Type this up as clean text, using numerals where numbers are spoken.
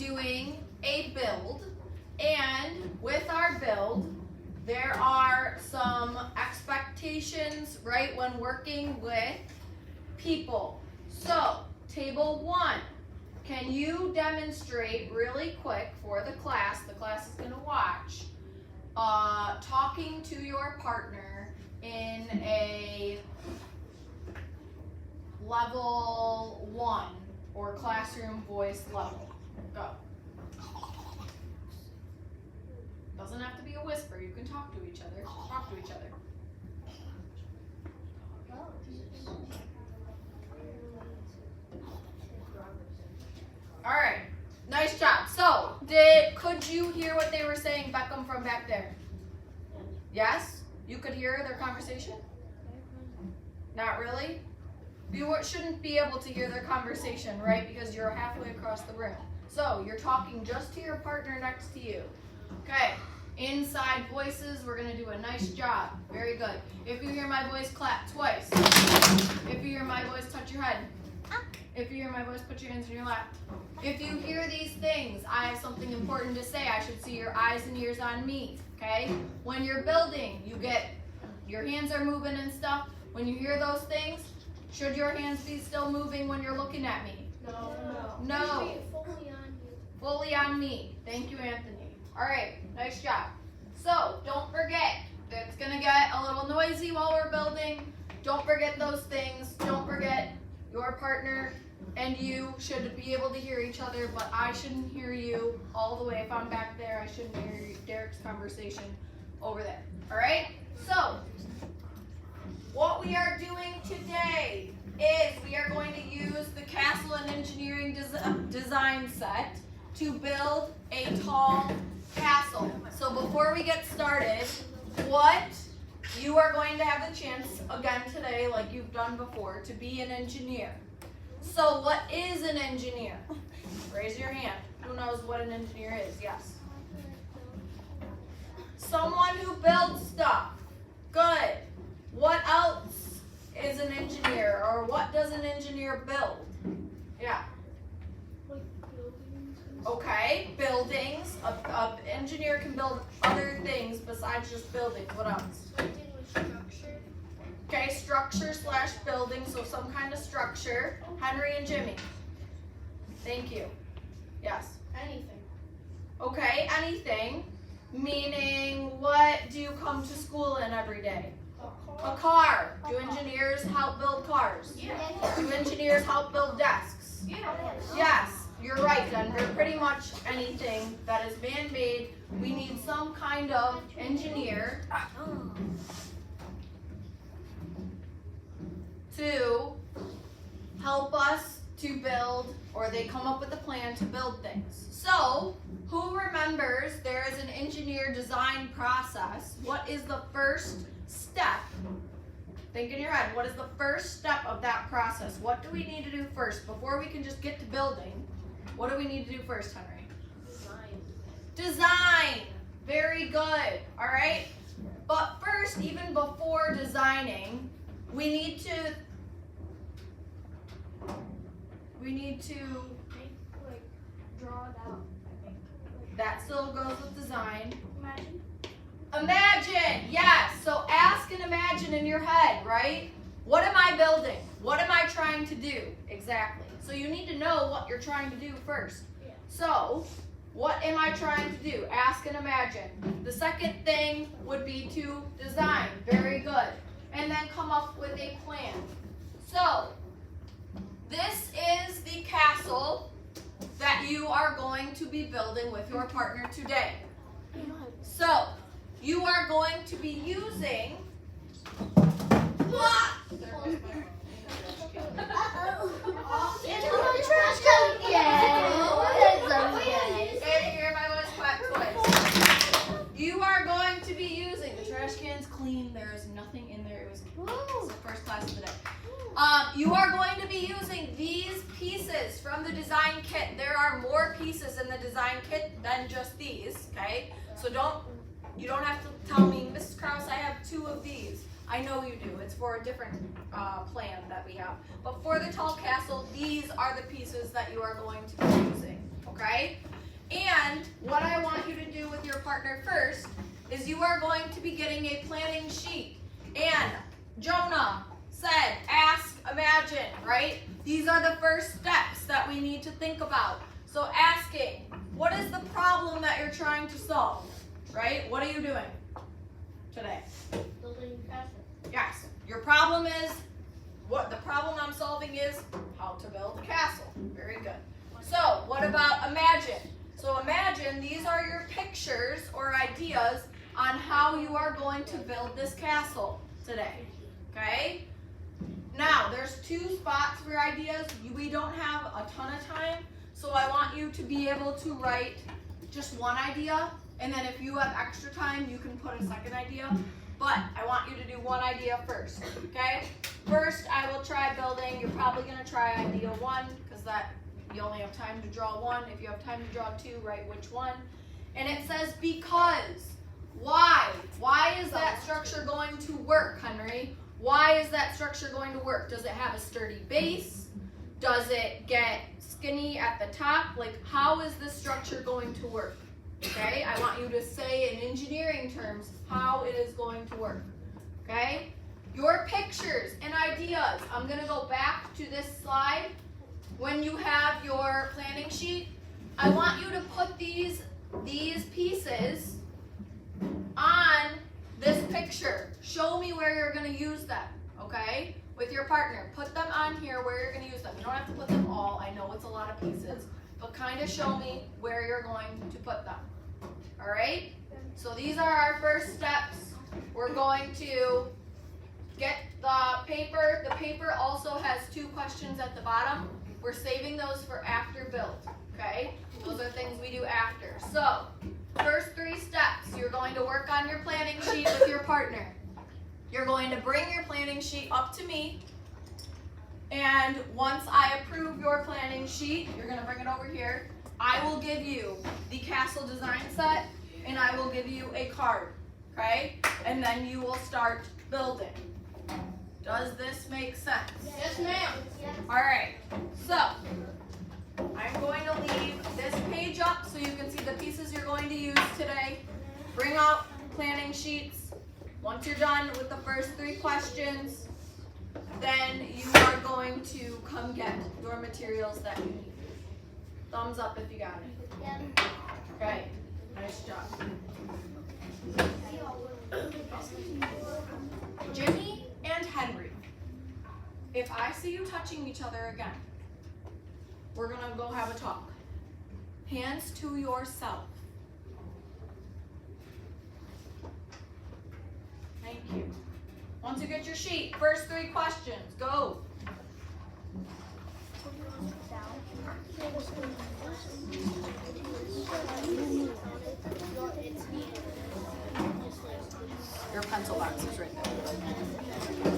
doing a build, and with our build, there are some expectations, right, when working with people. So, table 1, can you demonstrate really quick for the class is going to watch, talking to your partner in a level 1 or classroom voice level. Go. Doesn't have to be a whisper. You can talk to each other. Talk to each other. All right. Nice job. So, could you hear what they were saying, Beckham, from back there? Yes? You could hear their conversation? Not really? You shouldn't be able to hear their conversation, right? Because you're halfway across the room. So, you're talking just to your partner next to you. Okay. Inside voices, we're going to do a nice job. Very good. If you hear my voice, clap twice. If you hear my voice, touch your head. If you hear my voice, put your hands in your lap. If you hear these things, I have something important to say. I should see your eyes and ears on me, okay? When you're building, your hands are moving and stuff. When you hear those things, should your hands be still moving when you're looking at me? No. Fully on you. Fully on me. Thank you, Anthony. All right, nice job. So, don't forget, it's going to get a little noisy while we're building. Don't forget those things. Don't forget your partner and you should be able to hear each other, but I shouldn't hear you all the way. If I'm back there, I shouldn't hear Derek's conversation over there. All right? So, what we are doing today is we are going to use the Castle and Engineering design set to build a tall castle. So before we get started, you are going to have the chance again today, like you've done before, to be an engineer. So what is an engineer? Raise your hand. Who knows what an engineer is? Yes. Someone who builds stuff. Good. What else is an engineer, or what does an engineer build? Yeah. Like buildings. Okay, buildings. An engineer can build other things besides just buildings. What else? Something with structure. Okay, structure / building, so some kind of structure. Henry and Jimmy. Thank you. Yes. Anything. Okay, anything. Meaning, what do you come to school in every day? A car. Do engineers help build cars? Yeah. Do engineers help build desks? Yeah. Yes, you're right, Denver. Pretty much anything that is man-made, we need some kind of engineer to help us to build, or they come up with a plan to build things. So, who remembers there is an engineer design process? What is the first step? Think in your head, what is the first step of that process? What do we need to do first before we can just get to building? What do we need to do first, Henry? Design. Very good. All right. But first, even before designing, we need to Like draw it out. I think. that still goes with design. Imagine. Imagine, yes. So ask and imagine in your head, right? What am I building? What am I trying to do? Exactly. So you need to know what you're trying to do first. Yeah. So, what am I trying to do? Ask and imagine. The second thing would be to design. Very good. And then come up with a plan. So, this is the castle that you are going to be building with your partner today. So, you are going to be using You are going to be using the trash can's clean. There is nothing in there. It was the first class of the day. You are going to be using these pieces from the design kit. There are more pieces in the design kit than just these. Okay, so you don't have to tell me, Mrs. Krause, I have 2 of these. I know you do. It's for a different plan that we have. But for the tall castle, these are the pieces that you are going to be using. Okay? partner first is you are going to be getting a planning sheet. And Jonah said, ask, imagine, right? These are the first steps that we need to think about. So asking, what is the problem that you're trying to solve, right? What are you doing today? Building castle. Yes, your problem is, what the problem I'm solving is how to build a castle. Very good. So what about imagine? So imagine these are your pictures or ideas on how you are going to build this castle today, okay? Now, there's 2 spots for ideas. We don't have a ton of time, so I want you to be able to write just one idea, and then if you have extra time, you can put a second idea. But I want you to do one idea first, okay? First, I will try building. You're probably going to try idea 1, because that you only have time to draw 1. If you have time to draw 2, write which one. And it says because. Why? Why is that structure going to work, Henry? Why is that structure going to work? Does it have a sturdy base? Does it get skinny at the top? Like, how is this structure going to work? Okay, I want you to say in engineering terms how it is going to work. Okay, your pictures and ideas. I'm going to go back to this slide. When you have your planning sheet, I want you to put these pieces on this picture. Show me where you're going to use them, okay? With your partner. Put them on here where you're going to use them. You don't have to put them all. I know it's a lot of pieces. But kind of show me where you're going to put them. All right? So these are our first steps. We're going to get the paper. The paper also has 2 questions at the bottom. We're saving those for after build, okay? Those are things we do after. So, first 3 steps. You're going to work on your planning sheet with your partner. You're going to bring your planning sheet up to me. And once I approve your planning sheet, you're going to bring it over here. I will give you the castle design set, and I will give you a card, okay? And then you will start building. Does this make sense? Yes, ma'am. All right, so I'm going to leave this page up so you can see the pieces you're going to use today. Bring out planning sheets. Once you're done with the first 3 questions, then you are going to come get your materials that you need. Thumbs up if you got it. Okay, nice job. Jimmy and Henry, if I see you touching each other again, we're gonna go have a talk. Hands to yourself. Thank you. Once you get your sheet, first 3 questions, go. Your pencil box is right there.